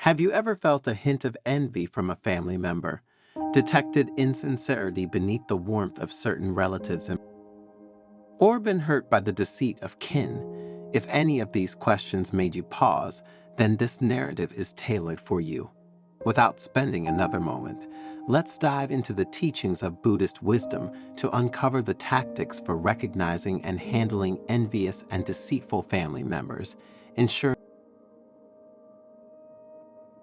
Have you ever felt a hint of envy from a family member? Detected insincerity beneath the warmth of certain relatives or been hurt by the deceit of kin? If any of these questions made you pause, then this narrative is tailored for you. Without spending another moment, let's dive into the teachings of Buddhist wisdom to uncover the tactics for recognizing and handling envious and deceitful family members, ensuring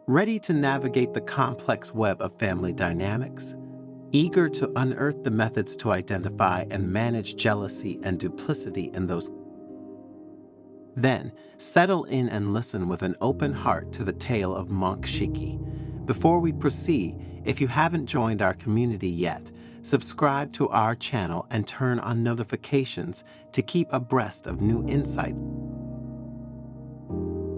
ready to navigate the complex web of family dynamics? Eager to unearth the methods to identify and manage jealousy and duplicity in those? Then, settle in and listen with an open heart to the tale of Monk Shiki. Before we proceed, if you haven't joined our community yet, subscribe to our channel and turn on notifications to keep abreast of new insights.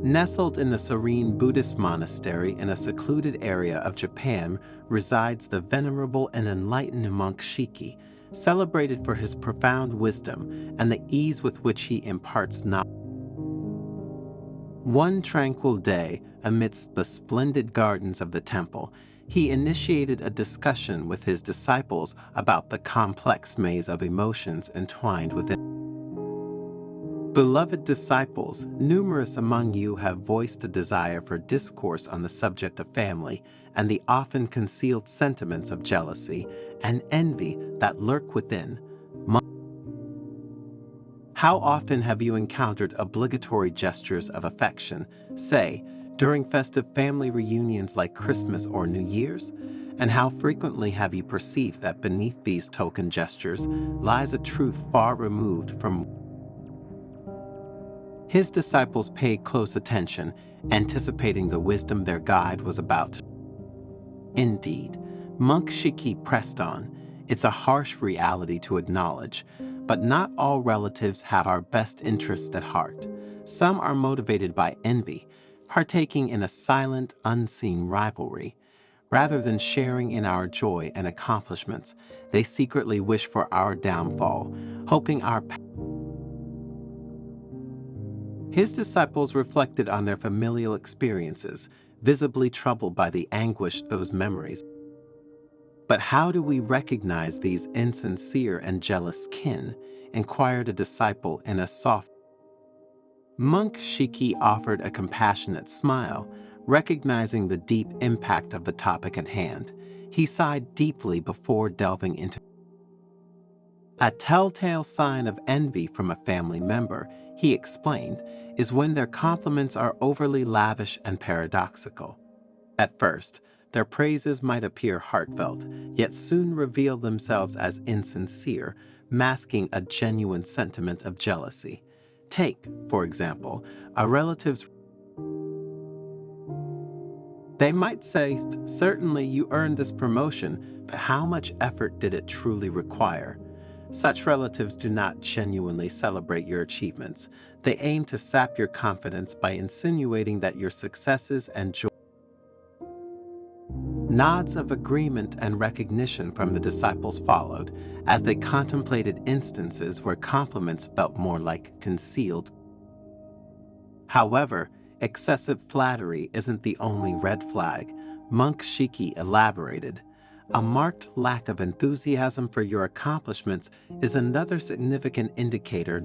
Nestled in a serene Buddhist monastery in a secluded area of Japan resides the venerable and enlightened monk Shiki, celebrated for his profound wisdom and the ease with which he imparts knowledge. One tranquil day, amidst the splendid gardens of the temple, he initiated a discussion with his disciples about the complex maze of emotions entwined within. Beloved disciples, numerous among you have voiced a desire for discourse on the subject of family and the often concealed sentiments of jealousy and envy that lurk within. How often have you encountered obligatory gestures of affection, say, during festive family reunions like Christmas or New Year's? And how frequently have you perceived that beneath these token gestures lies a truth far removed from? His disciples paid close attention, anticipating the wisdom their guide was about to. Indeed, Monk Shiki pressed on. It's a harsh reality to acknowledge, but not all relatives have our best interests at heart. Some are motivated by envy, partaking in a silent, unseen rivalry. Rather than sharing in our joy and accomplishments, they secretly wish for our downfall, hoping our His disciples reflected on their familial experiences, visibly troubled by the anguish of those memories. But how do we recognize these insincere and jealous kin? Inquired a disciple in a soft. Monk Shiki offered a compassionate smile, recognizing the deep impact of the topic at hand. He sighed deeply before delving into a telltale sign of envy from a family member, he explained, is when their compliments are overly lavish and paradoxical. At first, their praises might appear heartfelt, yet soon reveal themselves as insincere, masking a genuine sentiment of jealousy. Take, for example, a relative's. They might say, "Certainly you earned this promotion, but how much effort did it truly require?" Such relatives do not genuinely celebrate your achievements. They aim to sap your confidence by insinuating that your successes and joy. Nods of agreement and recognition from the disciples followed as they contemplated instances where compliments felt more like concealed. However, excessive flattery isn't the only red flag. Monk Shiki elaborated. A marked lack of enthusiasm for your accomplishments is another significant indicator.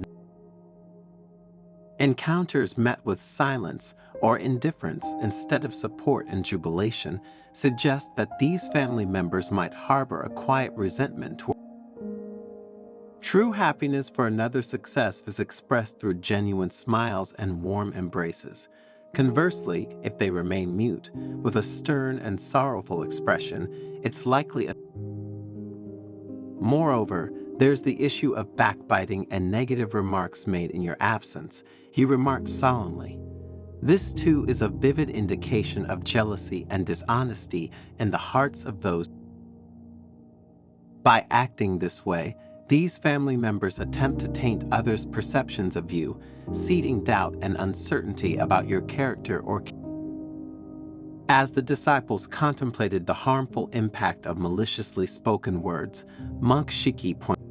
Encounters met with silence or indifference instead of support and jubilation suggest that these family members might harbor a quiet resentment toward. True happiness for another's success is expressed through genuine smiles and warm embraces. Conversely, if they remain mute, with a stern and sorrowful expression, it's likely a. Moreover, there's the issue of backbiting and negative remarks made in your absence, he remarked solemnly. This too is a vivid indication of jealousy and dishonesty in the hearts of those. By acting this way, these family members attempt to taint others' perceptions of you, seeding doubt and uncertainty about your character or. As the disciples contemplated the harmful impact of maliciously spoken words, Monk Shiki pointed.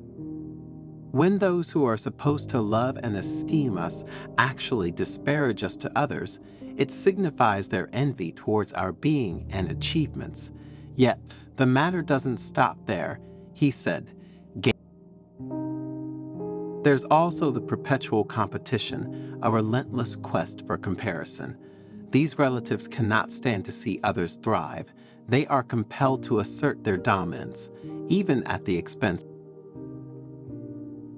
When those who are supposed to love and esteem us actually disparage us to others, it signifies their envy towards our being and achievements. Yet, the matter doesn't stop there. He said, there's also the perpetual competition, a relentless quest for comparison. These relatives cannot stand to see others thrive. They are compelled to assert their dominance, even at the expense.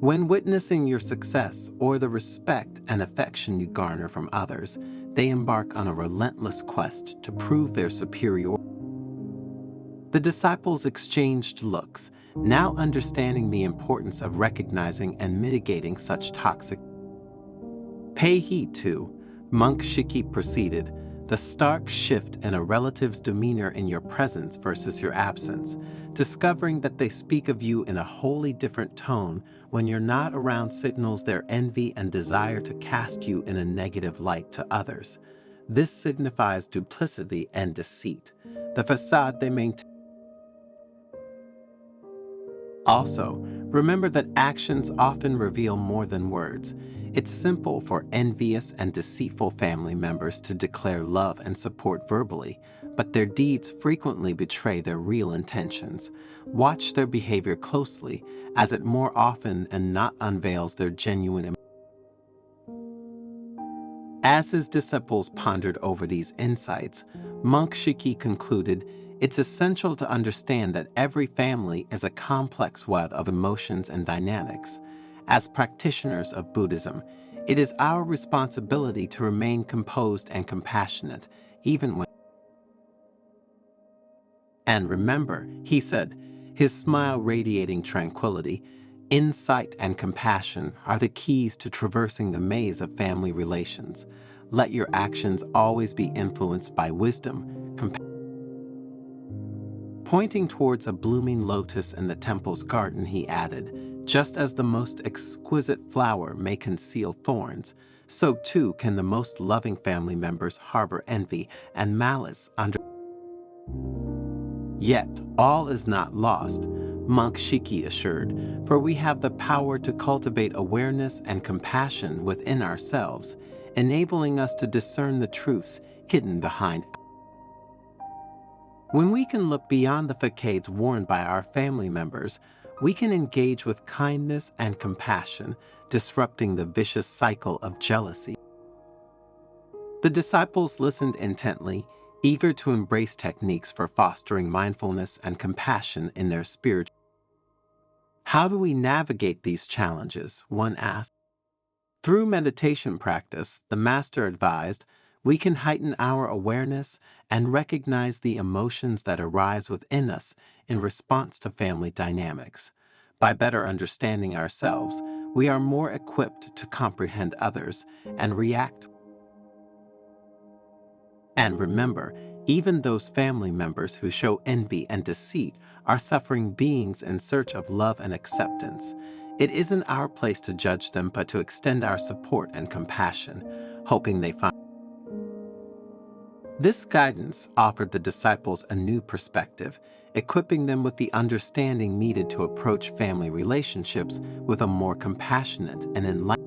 When witnessing your success or the respect and affection you garner from others, they embark on a relentless quest to prove their superiority. The disciples exchanged looks, now understanding the importance of recognizing and mitigating such toxic. Pay heed to, Monk Shiki proceeded, the stark shift in a relative's demeanor in your presence versus your absence, discovering that they speak of you in a wholly different tone when you're not around signals their envy and desire to cast you in a negative light to others. This signifies duplicity and deceit, the facade they maintain. Also, remember that actions often reveal more than words. It's simple for envious and deceitful family members to declare love and support verbally, but their deeds frequently betray their real intentions. Watch their behavior closely, as it more often than not unveils their genuine emotions. As his disciples pondered over these insights, Monk Shiki concluded, it's essential to understand that every family is a complex web of emotions and dynamics. As practitioners of Buddhism, it is our responsibility to remain composed and compassionate, even when. And remember, he said, his smile radiating tranquility, insight and compassion are the keys to traversing the maze of family relations. Let your actions always be influenced by wisdom, compassion. Pointing towards a blooming lotus in the temple's garden, he added, just as the most exquisite flower may conceal thorns, so too can the most loving family members harbor envy and malice under. Yet, all is not lost, Monk Shiki assured, for we have the power to cultivate awareness and compassion within ourselves, enabling us to discern the truths hidden behind. When we can look beyond the facades worn by our family members, we can engage with kindness and compassion, disrupting the vicious cycle of jealousy. The disciples listened intently, eager to embrace techniques for fostering mindfulness and compassion in their spiritual. How do we navigate these challenges? One asked. Through meditation practice, the master advised, we can heighten our awareness and recognize the emotions that arise within us in response to family dynamics. By better understanding ourselves, we are more equipped to comprehend others and react. And remember, even those family members who show envy and deceit are suffering beings in search of love and acceptance. It isn't our place to judge them, but to extend our support and compassion, hoping they find. This guidance offered the disciples a new perspective, equipping them with the understanding needed to approach family relationships with a more compassionate and enlightened.